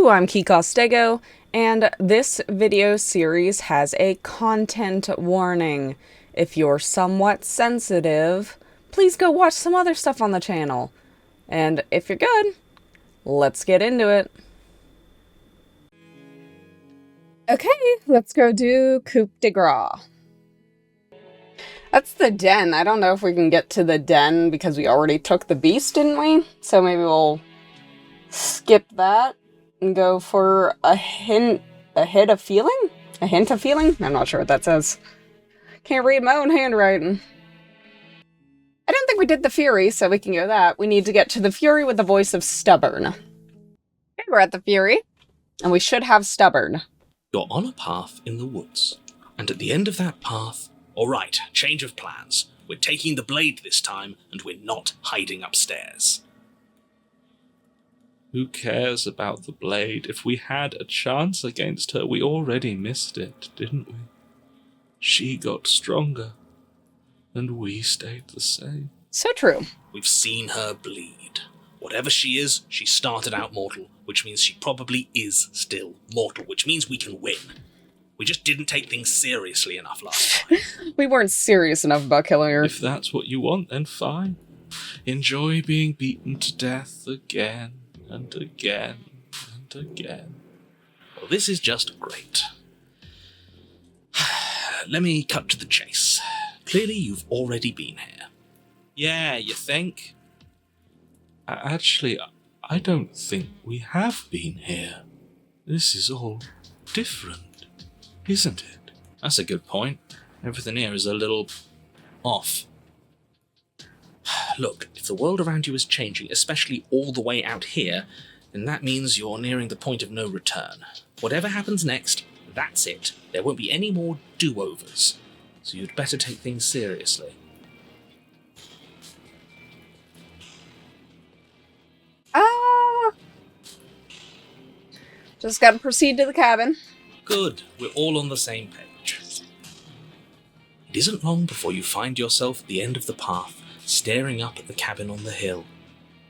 Hello, I'm Key Costego, and this video series has a content warning. If you're somewhat sensitive, please go watch some other stuff on the channel. And if you're good, let's get into it. Okay, let's go do coup de grace. That's the den. I don't know if we can get to the den because we already took the beast, didn't we? So maybe we'll skip that and go for a hint of feeling? A hint of feeling? I'm not sure what that says. Can't read my own handwriting. I don't think we did the Fury, so we can go that. We need to get to the Fury with the voice of Stubborn. Okay, we're at the Fury, and we should have Stubborn. You're on a path in the woods, and at the end of that path... Alright, change of plans. We're taking the blade this time, and we're not hiding upstairs. Who cares about the blade? If we had a chance against her, we already missed it, didn't we? She got stronger, and we stayed the same. So true. We've seen her bleed. Whatever she is, she started out mortal, which means she probably is still mortal, which means we can win. We just didn't take things seriously enough last time. We weren't serious enough about killing her. If that's what you want, then fine. Enjoy being beaten to death again and again and again. Well, this is just great. Let me cut to the chase. Clearly, you've already been here. Yeah, you think? Actually, I don't think we have been here. This is all different, isn't it? That's a good point. Everything here is a little off. Look, if the world around you is changing, especially all the way out here, then that means you're nearing the point of no return. Whatever happens next, that's it. There won't be any more do-overs. So you'd better take things seriously. Just gotta proceed to the cabin. Good. We're all on the same page. It isn't long before you find yourself at the end of the path, staring up at the cabin on the hill.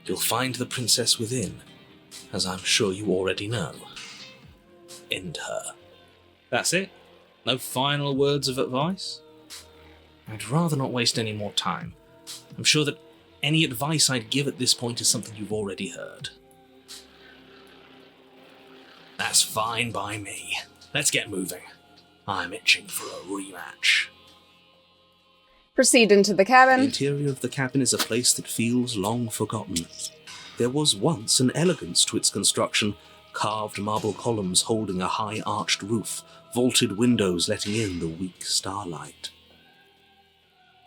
You'll find the princess within, as I'm sure you already know. End her. That's it? No final words of advice? I'd rather not waste any more time. I'm sure that any advice I'd give at this point is something you've already heard. That's fine by me. Let's get moving. I'm itching for a rematch. Proceed into the cabin. The interior of the cabin is a place that feels long forgotten. There was once an elegance to its construction, carved marble columns holding a high arched roof, vaulted windows letting in the weak starlight.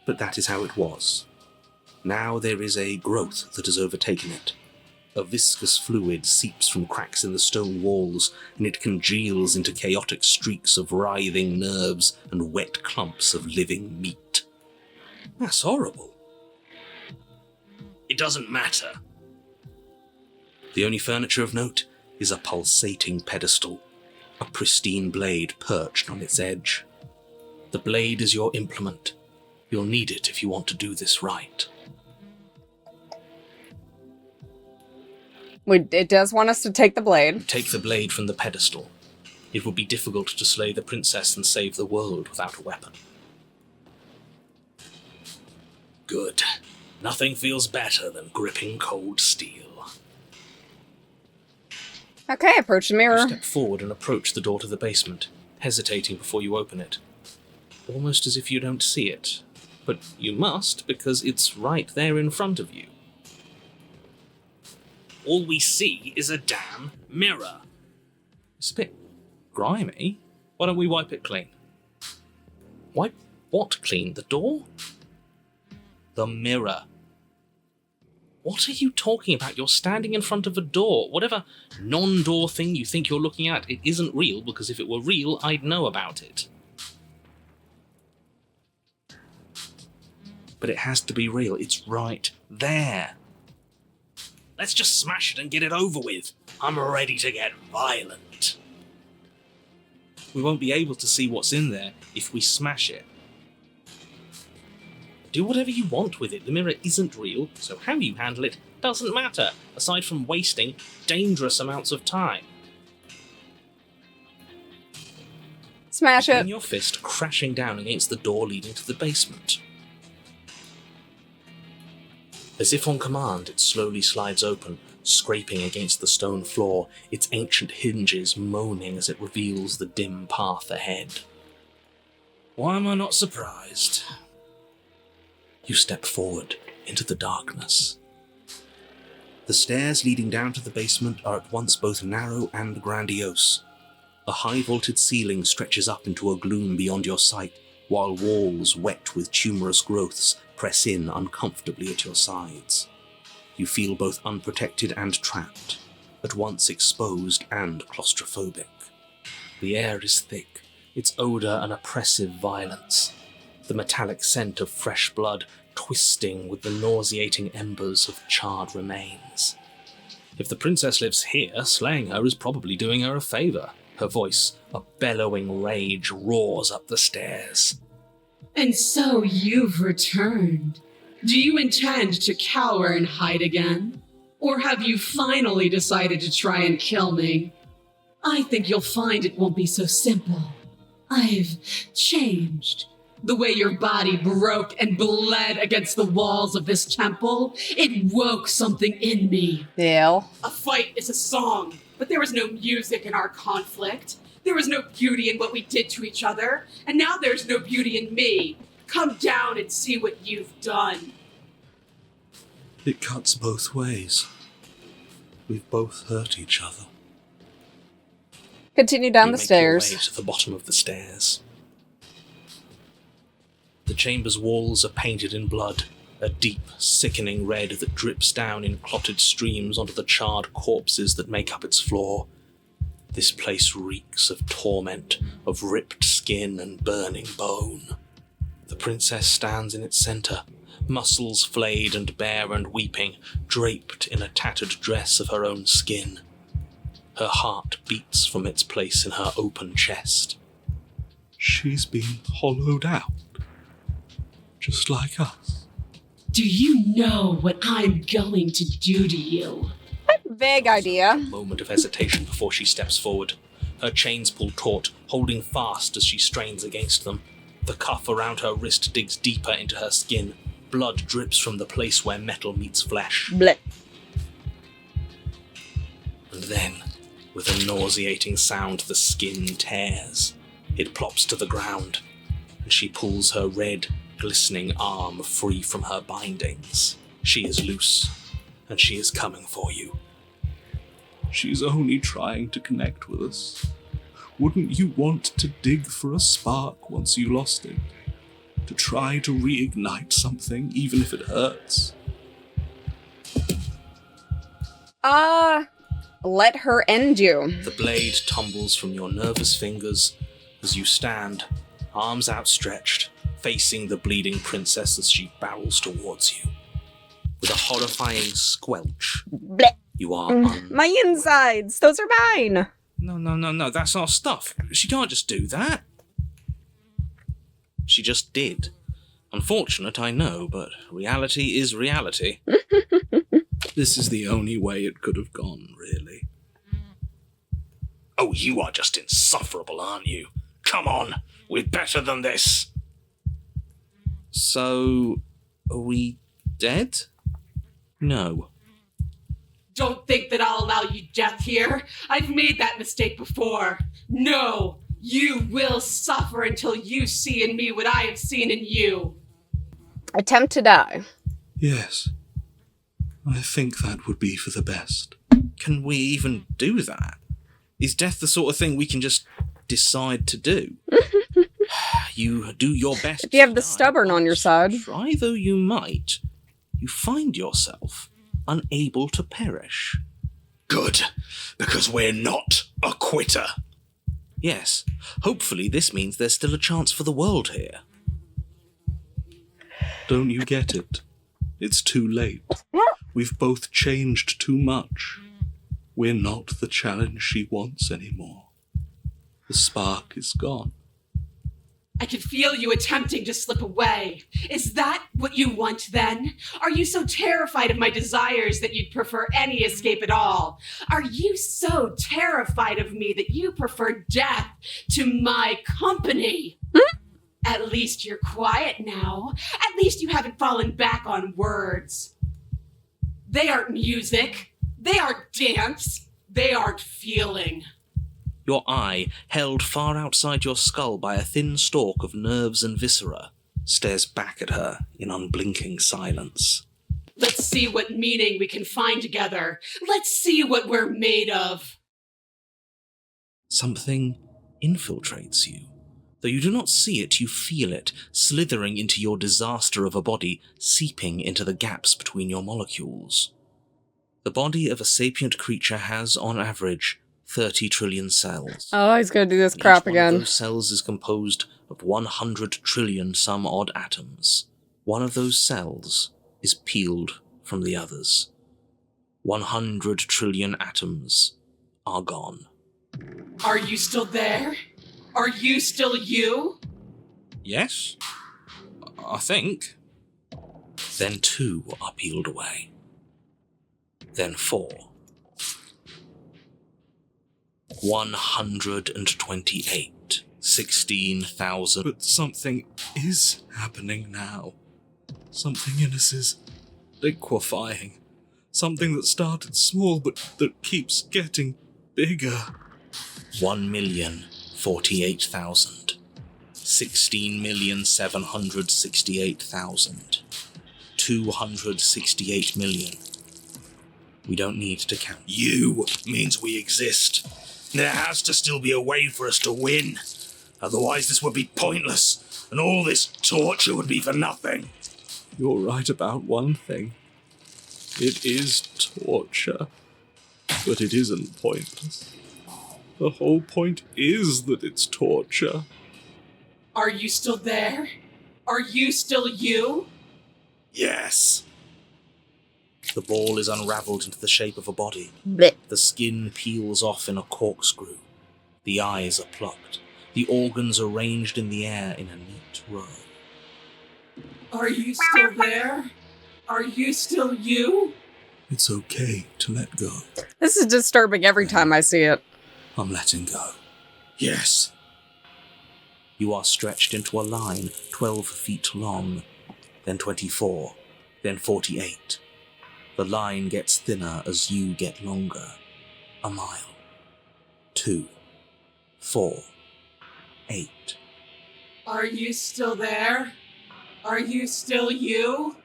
But that is how it was. Now there is a growth that has overtaken it. A viscous fluid seeps from cracks in the stone walls, and it congeals into chaotic streaks of writhing nerves and wet clumps of living meat. That's horrible. It doesn't matter. The only furniture of note is a pulsating pedestal, a pristine blade perched on its edge. The blade is your implement. You'll need it if you want to do this right. It does want us to take the blade. Take the blade from the pedestal. It would be difficult to slay the princess and save the world without a weapon. Good. Nothing feels better than gripping cold steel. Okay, approach the mirror. You step forward and approach the door to the basement, hesitating before you open it. Almost as if you don't see it. But you must, because it's right there in front of you. All we see is a damn mirror. It's a bit grimy. Why don't we wipe it clean? Wipe what clean? The door? The mirror. What are you talking about? You're standing in front of a door. Whatever non-door thing you think you're looking at, it isn't real, because if it were real, I'd know about it. But it has to be real. It's right there. Let's just smash it and get it over with. I'm ready to get violent. We won't be able to see what's in there if we smash it. Do whatever you want with it. The mirror isn't real, so how you handle it doesn't matter, aside from wasting dangerous amounts of time. Smash bring it. your fist crashing down against the door leading to the basement. As if on command, it slowly slides open, scraping against the stone floor, its ancient hinges moaning as it reveals the dim path ahead. Why am I not surprised? You step forward into the darkness. The stairs leading down to the basement are at once both narrow and grandiose. A high-vaulted ceiling stretches up into a gloom beyond your sight, while walls wet with tumorous growths press in uncomfortably at your sides. You feel both unprotected and trapped, at once exposed and claustrophobic. The air is thick, its odour an oppressive violence, the metallic scent of fresh blood twisting with the nauseating embers of charred remains. If the princess lives here, slaying her is probably doing her a favour. Her voice, a bellowing rage, roars up the stairs. And so you've returned. Do you intend to cower and hide again? Or have you finally decided to try and kill me? I think you'll find it won't be so simple. I've changed. The way your body broke and bled against the walls of this temple, it woke something in me. Yeah. A fight is a song, but there was no music in our conflict. There was no beauty in what we did to each other, and now there's no beauty in me. Come down and see what you've done. It cuts both ways. We've both hurt each other. Continue down You the make your stairs. way to the bottom of the stairs. The chamber's walls are painted in blood, a deep, sickening red that drips down in clotted streams onto the charred corpses that make up its floor. This place reeks of torment, of ripped skin and burning bone. The princess stands in its centre, muscles flayed and bare and weeping, draped in a tattered dress of her own skin. Her heart beats from its place in her open chest. She's been hollowed out, just like us. Do you know what I'm going to do to you? Vague idea. A moment of hesitation before she steps forward. Her chains pull taut, holding fast as she strains against them. The cuff around her wrist digs deeper into her skin. Blood drips from the place where metal meets flesh. Blech. And then, with a nauseating sound, the skin tears. It plops to the ground, and she pulls her red, glistening arm free from her bindings. She is loose, and she is coming for you. She's only trying to connect with us. Wouldn't you want to dig for a spark once you lost it? To try to reignite something, even if it hurts? Let her end you. The blade tumbles from your nervous fingers as you stand, arms outstretched, facing the bleeding princess as she barrels towards you. With a horrifying squelch, Blech. you are My insides! Those are mine! No, that's our stuff. She can't just do that. She just did. Unfortunate, I know, but reality is reality. This is the only way it could have gone, really. Oh, you are just insufferable, aren't you? Come on, we're better than this. So, are we dead? No. Don't think that I'll allow you death here. I've made that mistake before. No, you will suffer until you see in me what I have seen in you. Attempt to die. Yes. I think that would be for the best. Can we even do that? Is death the sort of thing we can just decide to do? You do your best. If you have the to die, stubborn on your side. try though you might, you find yourself unable to perish. Good, because we're not a quitter. Yes, hopefully this means there's still a chance for the world here. Don't you get it? It's too late. We've both changed too much. We're not the challenge she wants anymore. The spark is gone. I can feel you attempting to slip away. Is that what you want then? Are you so terrified of my desires that you'd prefer any escape at all? Are you so terrified of me that you prefer death to my company? At least you're quiet now. At least you haven't fallen back on words. They aren't music. They aren't dance. They aren't feeling. Your eye, held far outside your skull by a thin stalk of nerves and viscera, stares back at her in unblinking silence. Let's see what meaning we can find together. Let's see what we're made of. Something infiltrates you. Though you do not see it, you feel it, slithering into your disaster of a body, seeping into the gaps between your molecules. The body of a sapient creature has, on average, 30 trillion cells. Oh, he's gonna do this And crap each one of again. those cells is composed of 100 trillion some odd atoms. One of those cells is peeled from the others. 100 trillion atoms are gone. Are you still there? Are you still you? Yes? I think. Then 2 are peeled away. Then 4. 128. 16,000. But something is happening now. Something in us is liquefying. Something that started small but that keeps getting bigger. 1,048,000. 16,768,000. 268 million. We don't need to count. You means we exist. There has to still be a way for us to win. Otherwise this would be pointless, and all this torture would be for nothing. You're right about one thing. It is torture. But it isn't pointless. The whole point is that it's torture. Are you still there? Are you still you? Yes. The ball is unraveled into the shape of a body. Blech. The skin peels off in a corkscrew. The eyes are plucked. The organs arranged in the air in a neat row. Are you still there? Are you still you? It's okay to let go. This is disturbing every time I see it. I'm letting go. Yes. You are stretched into a line 12 feet long, then 24, then 48. The line gets thinner as you get longer. A mile. 2. 4. 8. Are you still there? Are you still you?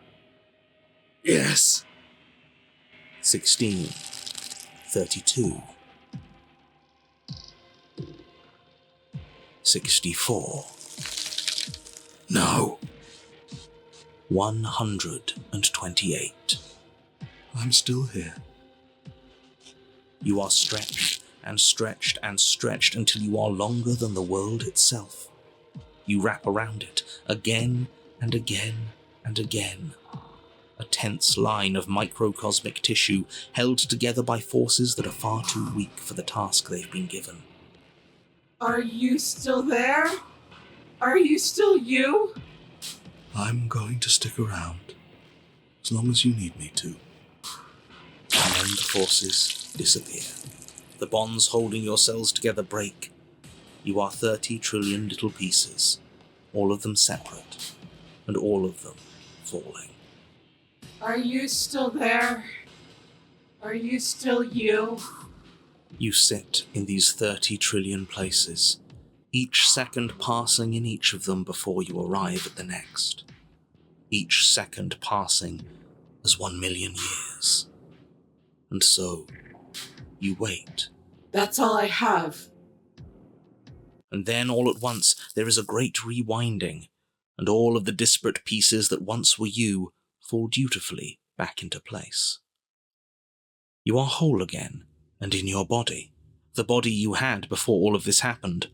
Yes. 16. 32. 64. No. 128. I'm still here. You are stretched and stretched and stretched until you are longer than the world itself. You wrap around it again and again and again. A tense line of microcosmic tissue held together by forces that are far too weak for the task they've been given. Are you still there? Are you still you? I'm going to stick around. As long as you need me to. And then the forces disappear. The bonds holding your cells together break. You are 30 trillion little pieces, all of them separate, and all of them falling. Are you still there? Are you still you? You sit in these 30 trillion places, each second passing in each of them before you arrive at the next. Each second passing as 1,000,000 years. And so, you wait. That's all I have. And then all at once there is a great rewinding, and all of the disparate pieces that once were you fall dutifully back into place. You are whole again, and in your body, the body you had before all of this happened,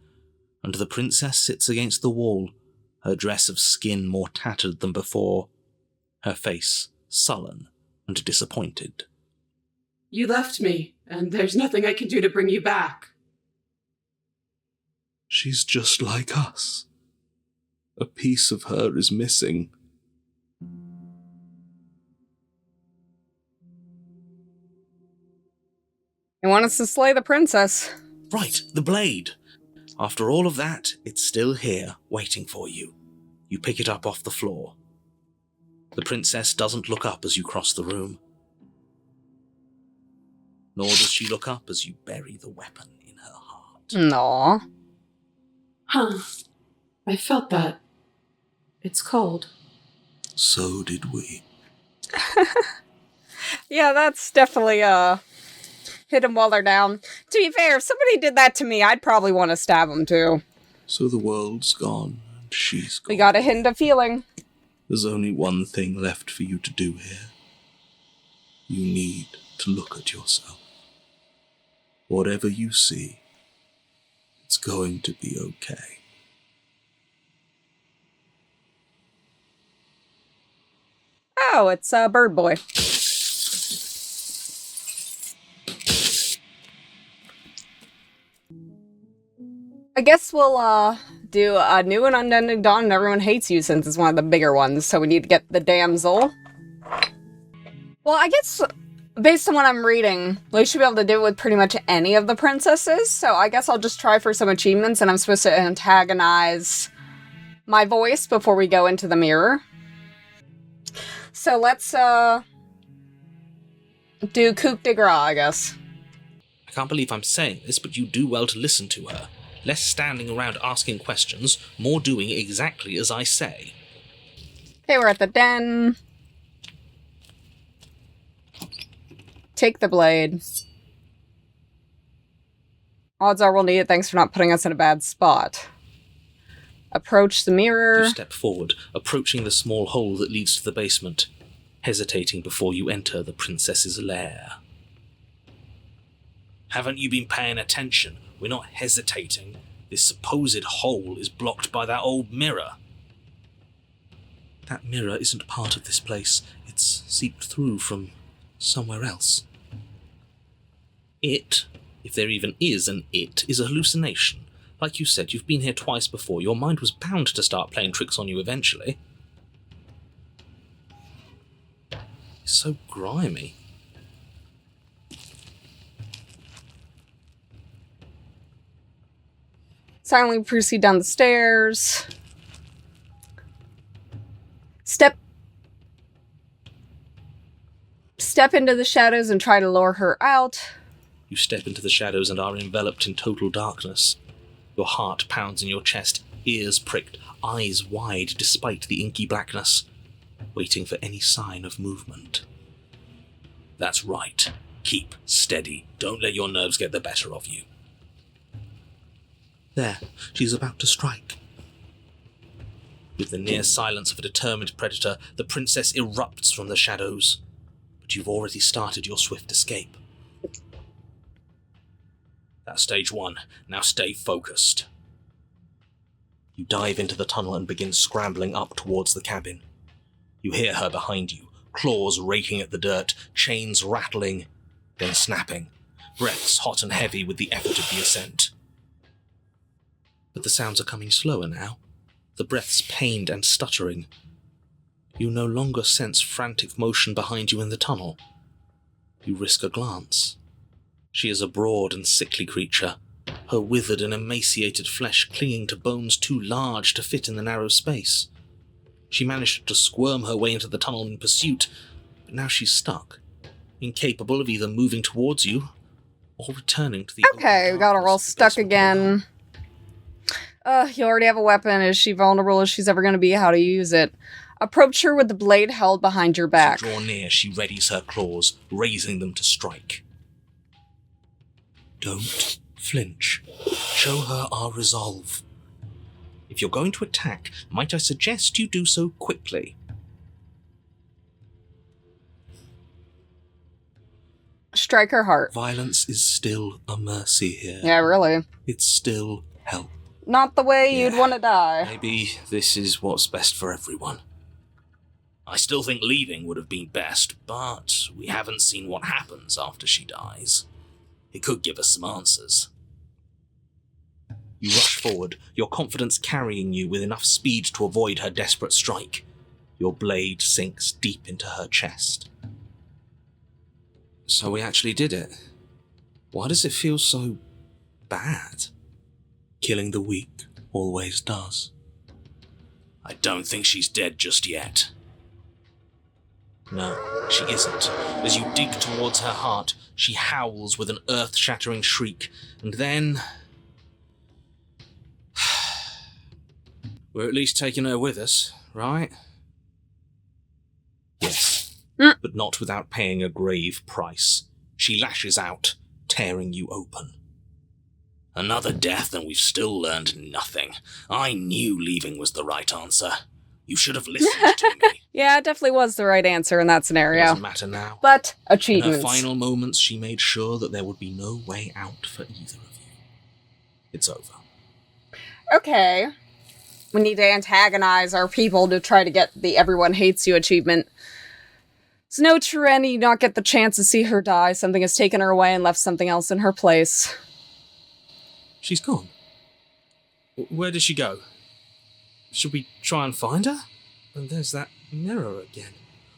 and the princess sits against the wall, her dress of skin more tattered than before, her face sullen and disappointed. You left me, and there's nothing I can do to bring you back. She's just like us. A piece of her is missing. You want us to slay the princess? Right, the blade. After all of that, it's still here, waiting for you. You pick it up off the floor. The princess doesn't look up as you cross the room. Nor does she look up as you bury the weapon in her heart. Aw. Huh. I felt that. It's cold. So did we. Yeah, that's definitely, hit them while they're down. To be fair, if somebody did that to me, I'd probably want to stab them too. So the world's gone, and she's gone. We got a hint of feeling. There's only one thing left for you to do here. You need to look at yourself. Whatever you see, it's going to be okay. Oh, it's Bird Boy. I guess we'll do a new and unending dawn and everyone hates you since it's one of the bigger ones, so we need to get the damsel. Well, I guess based on what I'm reading, we should be able to do it with pretty much any of the princesses, so I guess I'll just try for some achievements, and I'm supposed to antagonize my voice before we go into the mirror. So let's do coup de grace, I guess. I can't believe I'm saying this, but you do well to listen to her. Less standing around asking questions, more doing exactly as I say. Okay, we're at the den. Take the blade. Odds are we'll need it, thanks for not putting us in a bad spot. Approach the mirror. You step forward, approaching the small hole that leads to the basement, hesitating before you enter the princess's lair. Haven't you been paying attention? We're not hesitating. This supposed hole is blocked by that old mirror. That mirror isn't part of this place. It's seeped through from somewhere else. It, if there even is an it, is a hallucination. Like you said, you've been here twice before. Your mind was bound to start playing tricks on you eventually. It's so grimy. Silently proceed down the stairs. Step into the shadows and try to lure her out. You step into the shadows and are enveloped in total darkness. Your heart pounds in your chest, ears pricked, eyes wide despite the inky blackness, waiting for any sign of movement. That's right. Keep steady. Don't let your nerves get the better of you. There, she's about to strike. With the near silence of a determined predator, the princess erupts from the shadows. But you've already started your swift escape. That's stage one. Now stay focused. You dive into the tunnel and begin scrambling up towards the cabin. You hear her behind you, claws raking at the dirt, chains rattling, then snapping, breaths hot and heavy with the effort of the ascent. But the sounds are coming slower now, the breaths pained and stuttering. You no longer sense frantic motion behind you in the tunnel. You risk a glance. She is a broad and sickly creature, her withered and emaciated flesh clinging to bones too large to fit in the narrow space. She managed to squirm her way into the tunnel in pursuit, but now she's stuck, incapable of either moving towards you or returning to the Okay, we got her all stuck again. You already have a weapon. Is she vulnerable as she's ever going to be? How to use it? Approach her with the blade held behind your back. As you draw near, she readies her claws, raising them to strike. Don't flinch. Show her our resolve. If you're going to attack, might I suggest you do so quickly? Strike her heart. Violence is still a mercy here. Yeah, really. It's still help. Not the way you'd want to die. Maybe this is what's best for everyone. I still think leaving would have been best, but we haven't seen what happens after she dies. It could give us some answers. You rush forward, your confidence carrying you with enough speed to avoid her desperate strike. Your blade sinks deep into her chest. So we actually did it. Why does it feel so bad? Killing the weak always does. I don't think she's dead just yet. No, she isn't. As you dig towards her heart, she howls with an earth-shattering shriek, and then... We're at least taking her with us, right? Yes, but not without paying a grave price. She lashes out, tearing you open. Another death and we've still learned nothing. I knew leaving was the right answer. You should have listened to me. Yeah, it definitely was the right answer in that scenario. Doesn't matter now. But In her achievements. final moments, she made sure that there would be no way out for either of you. It's over. Okay. We need to antagonize our people to try to get the everyone hates you achievement. So no, Tren, you not get the chance to see her die. Something has taken her away and left something else in her place. She's gone. Where did she go? Should we try and find her? And there's that mirror again.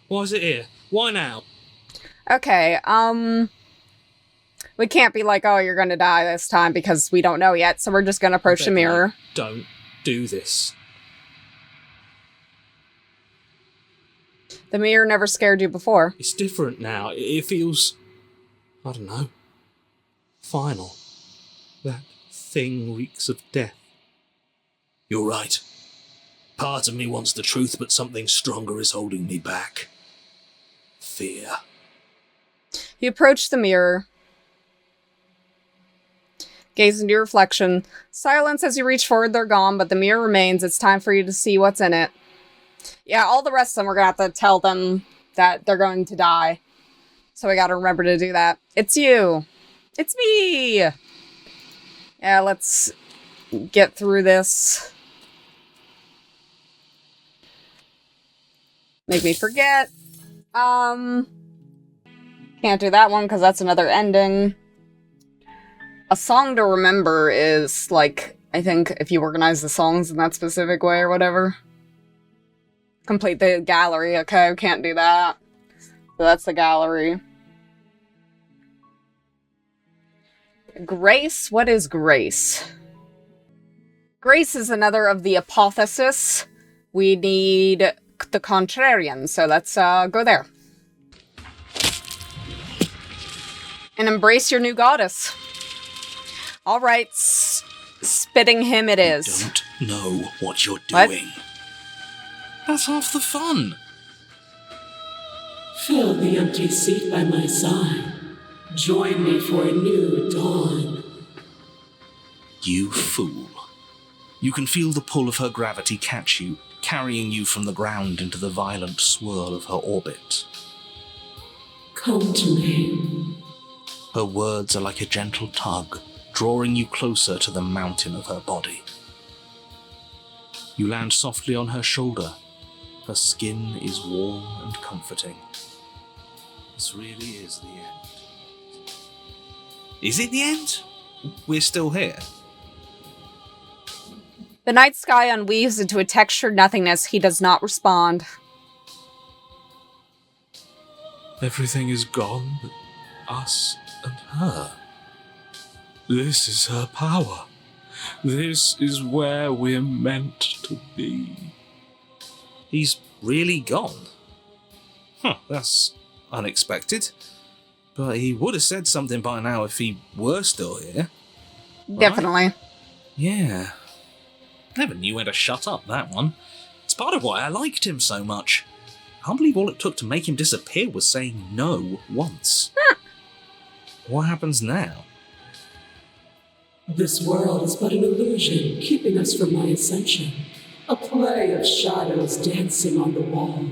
Why is it here? Why now? Okay, we can't be like, oh, you're gonna die this time because we don't know yet, so we're just gonna approach the mirror. Don't do this. The mirror never scared you before. It's different now. It feels... I don't know. Final. That thing reeks of death. You're right. Part of me wants the truth, but something stronger is holding me back. Fear. You approach the mirror. Gaze into your reflection. Silence as you reach forward, they're gone, but the mirror remains. It's time for you to see what's in it. Yeah, all the rest of them, we're gonna have to tell them that they're going to die. So we gotta remember to do that. It's you! It's me! Yeah, let's get through this. Make me forget. Can't do that one because that's another ending. A song to remember is, like, I think if you organize the songs in that specific way or whatever. Complete the gallery. Okay, can't do that. So that's the gallery. Grace? What is grace? Grace is another of the hypothesis. We need the contrarian, so let's go there. And embrace your new goddess. Alright, spitting him it is. Don't know what you're What? doing. That's half the fun. Fill the empty seat by my side. Join me for a new dawn. You fool. You can feel the pull of her gravity catch you, carrying you from the ground into the violent swirl of her orbit. Come to me. Her words are like a gentle tug, drawing you closer to the mountain of her body. You land softly on her shoulder. Her skin is warm and comforting. This really is the end. Is it the end? We're still here. The night sky unweaves into a textured nothingness. He does not respond. Everything is gone but us and her. This is her power. This is where we're meant to be. He's really gone. That's unexpected. But he would have said something by now if he were still here. Right? Definitely. Yeah. Never knew when to shut up, that one. It's part of why I liked him so much. I can't believe all it took to make him disappear was saying no once. What happens now? This world is but an illusion, keeping us from my ascension. A play of shadows dancing on the wall.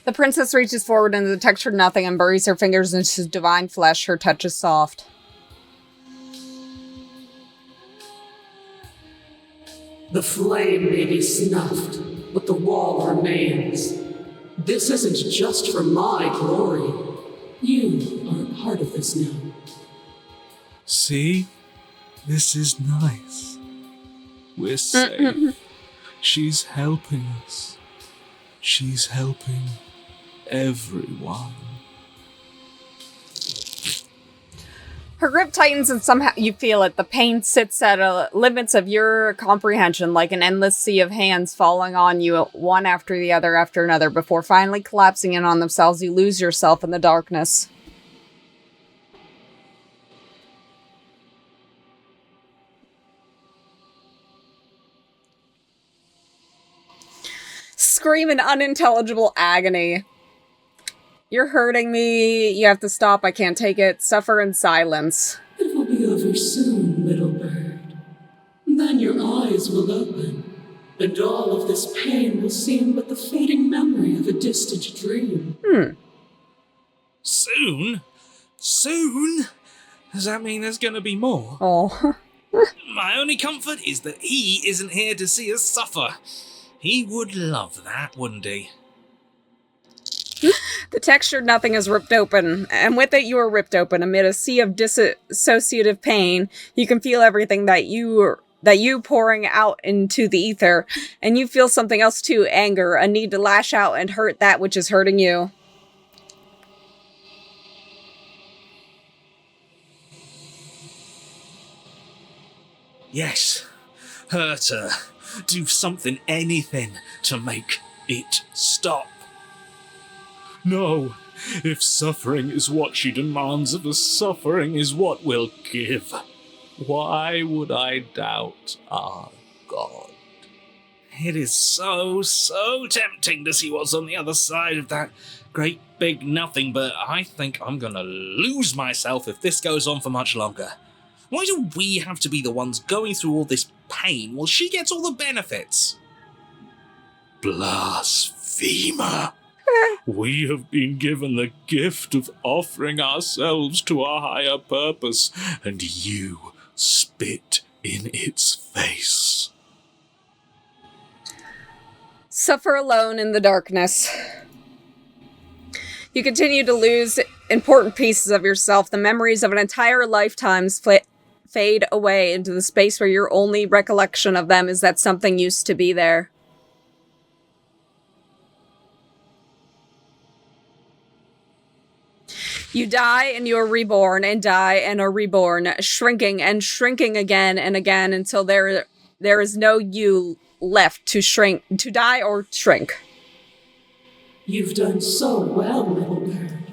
The princess reaches forward into the textured nothing and buries her fingers into his divine flesh. Her touch is soft. The flame may be snuffed, but the wall remains. This isn't just for my glory. You are a part of this now. See? This is nice. We're safe. She's helping us. She's helping everyone. Her grip tightens and somehow you feel it. The pain sits at limits of your comprehension, like an endless sea of hands falling on you one after the other after another before finally collapsing in on themselves. You lose yourself in the darkness. Scream in unintelligible agony. You're hurting me. You have to stop. I can't take it. Suffer in silence. It will be over soon, little bird. Then your eyes will open, and all of this pain will seem but the fading memory of a distant dream. Soon? Soon? Does that mean there's gonna be more? Oh. My only comfort is that he isn't here to see us suffer. He would love that, wouldn't he? The textured nothing is ripped open, and with it you are ripped open. Amid a sea of dissociative pain, you can feel everything that you pouring out into the ether, and you feel something else too, anger, a need to lash out and hurt that which is hurting you. Yes. Hurt her. Do something, anything, to make it stop. No, if suffering is what she demands of us, suffering is what we'll give. Why would I doubt our God? It is so tempting to see what's on the other side of that great big nothing, but I think I'm gonna lose myself if this goes on for much longer. Why do we have to be the ones going through all this pain while she gets all the benefits? Blasphemer! We have been given the gift of offering ourselves to a higher purpose, and you spit in its face. Suffer alone in the darkness. You continue to lose important pieces of yourself. The memories of an entire lifetime's fade away into the space where your only recollection of them is that something used to be there. You die and you are reborn, and die and are reborn, shrinking and shrinking again and again until there is no you left to shrink, to die or shrink. You've done so well, little bird.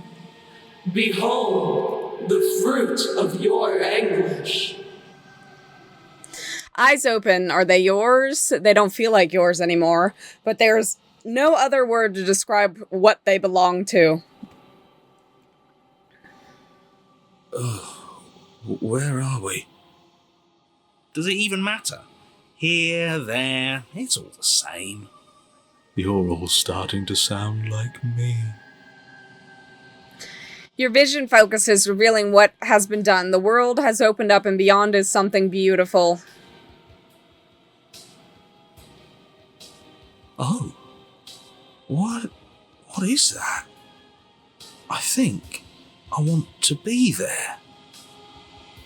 Behold, the fruit of your anguish. Eyes open. Are they yours? They don't feel like yours anymore, but there's no other word to describe what they belong to. Where are we? Does it even matter? Here, there, it's all the same. You're all starting to sound like me. Your vision focuses, revealing what has been done. The world has opened up, and beyond is something beautiful. Oh. What is that? I think I want to be there.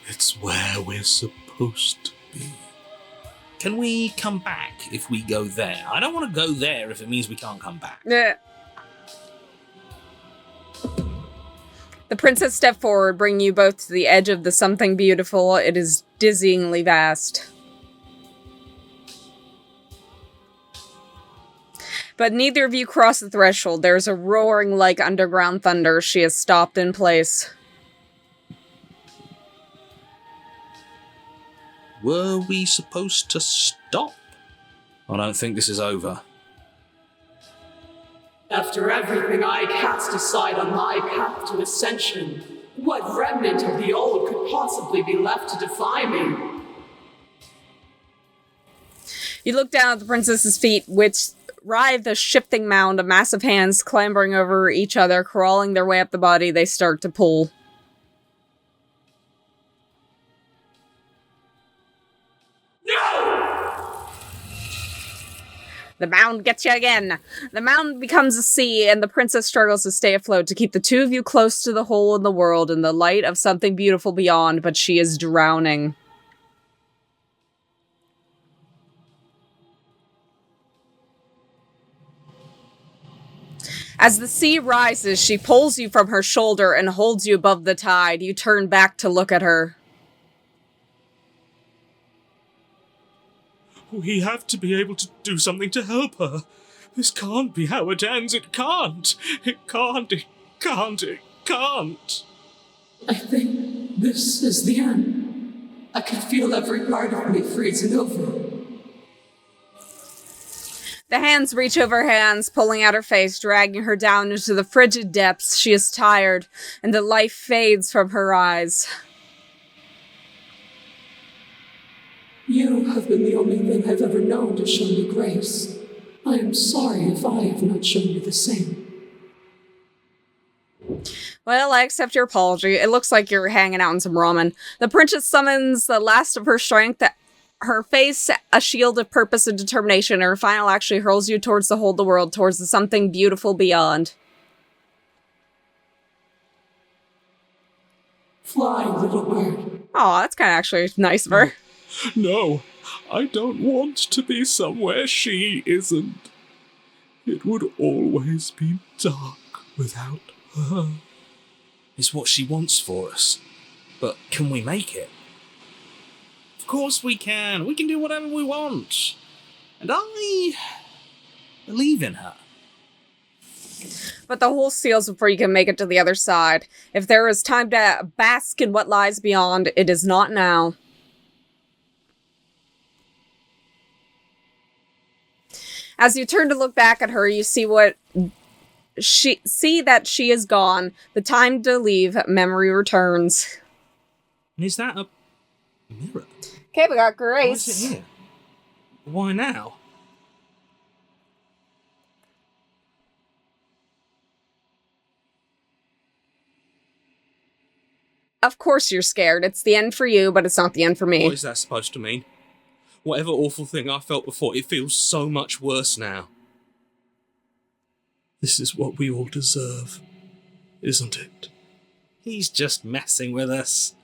It's where we're supposed to be. Can we come back if we go there? I don't want to go there if it means we can't come back. The princess stepped forward, bringing you both to the edge of the something beautiful. It is dizzyingly vast. But neither of you cross the threshold. There's a roaring like underground thunder. She has stopped in place. Were we supposed to stop? I don't think this is over. After everything I cast aside on my path to ascension, what remnant of the old could possibly be left to defy me? You look down at the princess's feet, which writhe a shifting mound of massive hands clambering over each other, crawling their way up the body. They start to pull. The mound gets you again. The mound becomes a sea, and the princess struggles to stay afloat to keep the two of you close to the hole in the world and the light of something beautiful beyond, but she is drowning. As the sea rises, she pulls you from her shoulder and holds you above the tide. You turn back to look at her. We have to be able to do something to help her. This can't be how it ends. It can't. It can't. It can't. It can't. I think this is the end. I can feel every part of me freezing over. The hands reach over her hands, pulling out her face, dragging her down into the frigid depths. She is tired, and the life fades from her eyes. You have been the only thing I've ever known to show me grace. I am sorry if I have not shown you the same. Well, I accept your apology. It looks like you're hanging out in some ramen. The princess summons the last of her strength, her face a shield of purpose and determination, and her final actually hurls you towards the whole of the world, towards the something beautiful beyond. Fly, little bird. Oh, that's kind of actually nice of her. No, I don't want to be somewhere she isn't. It would always be dark without her. It's what she wants for us. But can we make it? Of course we can. We can do whatever we want. And I believe in her. But the hole seals before you can make it to the other side. If there is time to bask in what lies beyond, it is not now. As you turn to look back at her, you see that she is gone. The time to leave, memory returns. And is that a mirror? Okay, we got Why is Grace. it here? Why now? Of course you're scared. It's the end for you, but it's not the end for me. What is that supposed to mean? Whatever awful thing I felt before, it feels so much worse now. This is what we all deserve, isn't it? He's just messing with us.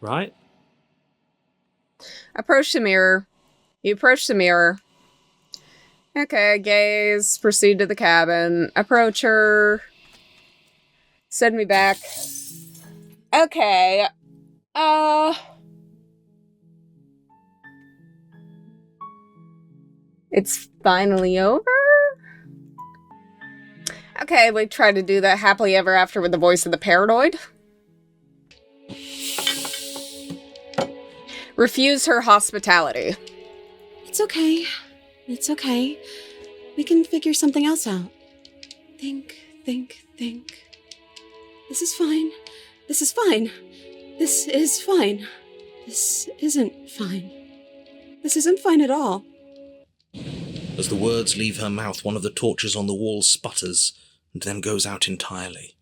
Right? Approach the mirror. You approach the mirror. Okay, gaze. Proceed to the cabin. Approach her. Send me back. Okay. It's finally over? Okay, we tried to do that happily ever after with the voice of the paranoid. Refuse her hospitality. It's okay. It's okay. We can figure something else out. Think. This is fine. This is fine. This is fine. This isn't fine. This isn't fine at all. As the words leave her mouth, one of the torches on the wall sputters and then goes out entirely.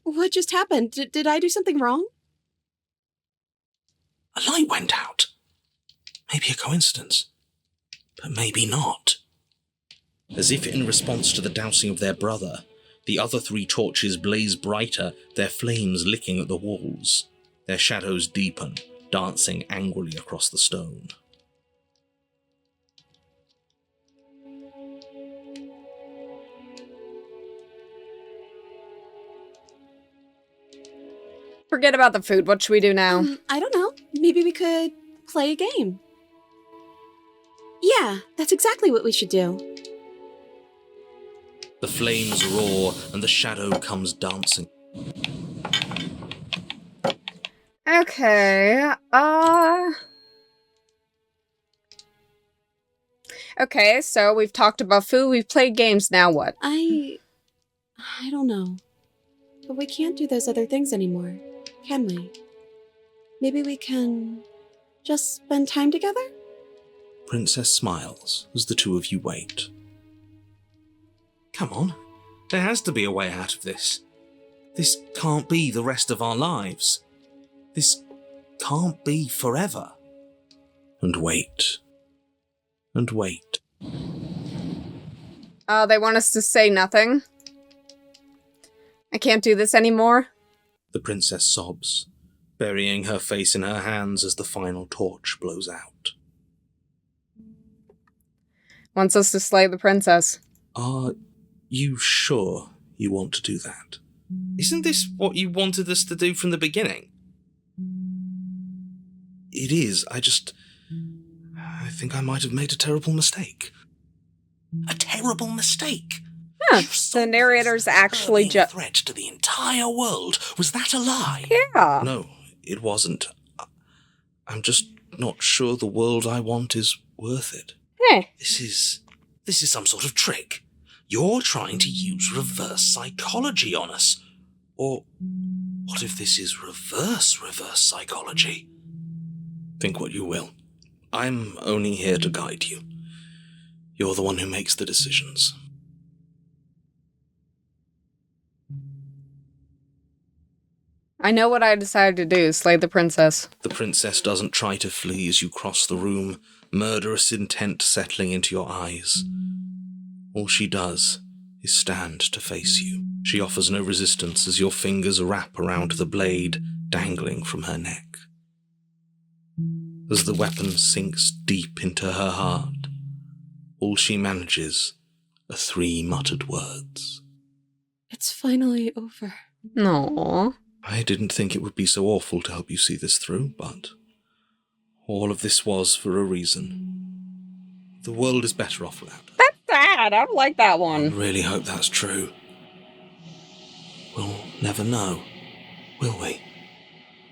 What just happened? Did I do something wrong? A light went out. Maybe a coincidence, but maybe not. As if in response to the dousing of their brother, the other 3 torches blaze brighter, their flames licking at the walls. Their shadows deepen, dancing angrily across the stone. Forget about the food. What should we do now? I don't know. Maybe we could play a game. Yeah, that's exactly what we should do. The flames roar and the shadow comes dancing. Okay, Okay, so we've talked about food, we've played games, now what? I don't know. But we can't do those other things anymore, can we? Maybe we can just spend time together? Princess smiles as the 2 of you wait. Come on, there has to be a way out of this. This can't be the rest of our lives. This can't be forever. And wait. And wait. They want us to say nothing. I can't do this anymore. The princess sobs, burying her face in her hands as the final torch blows out. Wants us to slay the princess. Are you sure you want to do that? Isn't this what you wanted us to do from the beginning? It is. I think I might have made a terrible mistake. A terrible mistake? Yeah, the narrator's actually just a threat to the entire world. Was that a lie? Yeah. No, it wasn't. I'm just not sure the world I want is worth it. Hey. This is some sort of trick. You're trying to use reverse psychology on us. Or what if this is reverse psychology? Think what you will. I'm only here to guide you. You're the one who makes the decisions. I know what I decided to do, slay the princess. The princess doesn't try to flee as you cross the room, murderous intent settling into your eyes. All she does is stand to face you. She offers no resistance as your fingers wrap around the blade dangling from her neck. As the weapon sinks deep into her heart, all she manages are 3 muttered words. It's finally over. No. I didn't think it would be so awful to help you see this through, but all of this was for a reason. The world is better off without her. That's sad. I don't like that I one. really hope that's true. We'll never know, will we?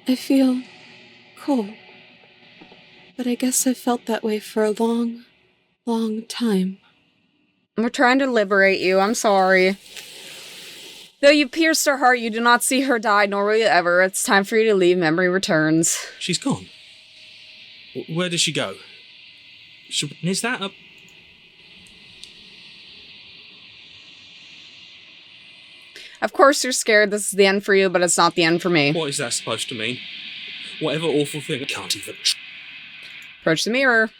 I feel cold. But I guess I've felt that way for a long, long time. We're trying to liberate you. I'm sorry. Though you pierced her heart, you do not see her die, nor will you ever. It's time for you to leave. Memory returns. She's gone. Where did she go? Is that a... Of course you're scared. This is the end for you, but it's not the end for me. What is that supposed to mean? Whatever awful thing... I can't even... Approach the mirror.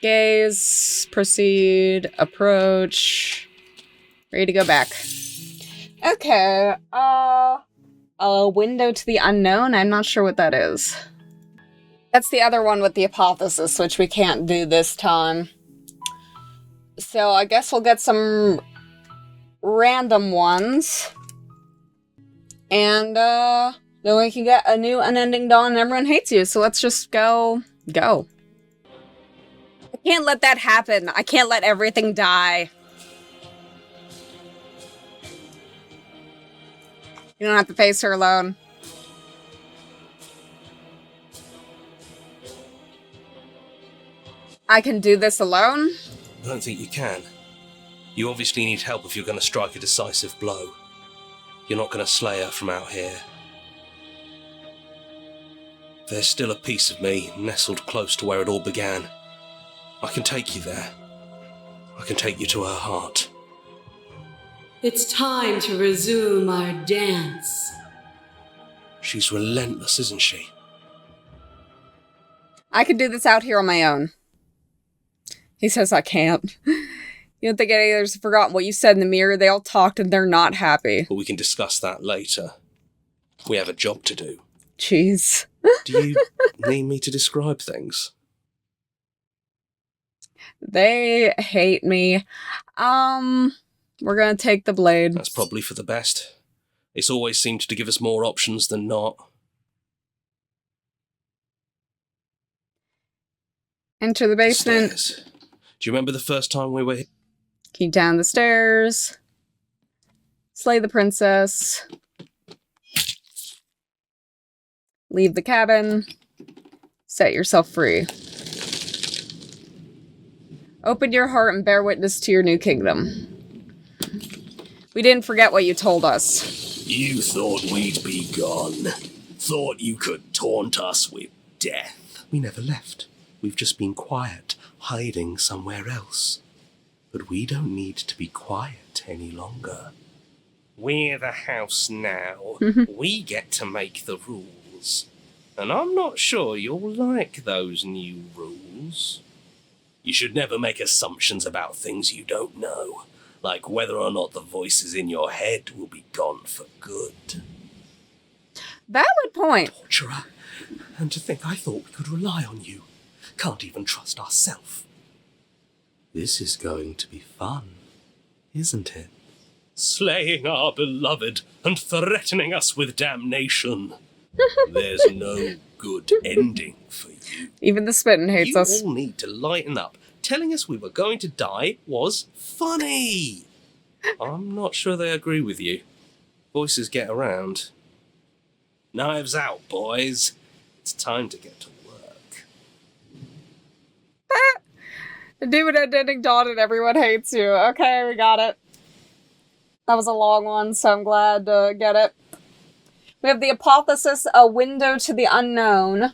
Gaze. Proceed. Approach. Ready to go back. Okay. A window to the unknown? I'm not sure what that is. That's the other one with the hypothesis, which we can't do this time. So I guess we'll get some random ones. And, then we can get a new unending dawn and everyone hates you. So let's just go. I can't let that happen. I can't let everything die. You don't have to face her alone. I can do this alone? I don't think you can. You obviously need help if you're going to strike a decisive blow. You're not going to slay her from out here. There's still a piece of me nestled close to where it all began. I can take you there. I can take you to her heart. It's time to resume our dance. She's relentless, isn't she? I can do this out here on my own. He says I can't. You don't think any others have forgotten what you said in the mirror? They all talked and they're not happy. But we can discuss that later. We have a job to do. Jeez. Do you need me to describe things? They hate me. We're gonna take the blade. That's probably for the best. It's always seemed to give us more options than not. Enter the basement. Stairs. Do you remember the first time we were here? Keep down the stairs. Slay the princess. Leave the cabin. Set yourself free. Open your heart and bear witness to your new kingdom. We didn't forget what you told us. You thought we'd be gone. Thought you could taunt us with death. We never left. We've just been quiet, hiding somewhere else. But we don't need to be quiet any longer. We're the house now. We get to make the rules. And I'm not sure you'll like those new rules. You should never make assumptions about things you don't know, like whether or not the voices in your head will be gone for good. Valid point. Torturer. And to think I thought we could rely on you. Can't even trust ourselves. This is going to be fun. Isn't it? Slaying our beloved and threatening us with damnation. There's no good ending for you. Even the spittin' hates You us. all need to lighten up. Telling us we were going to die was funny. I'm not sure they agree with you. Voices get around. Knives out, boys. It's time to get to work. The demon ending dawn and everyone hates you. Okay, we got it. That was a long one, so I'm glad to get it. We have the hypothesis, a window to the unknown.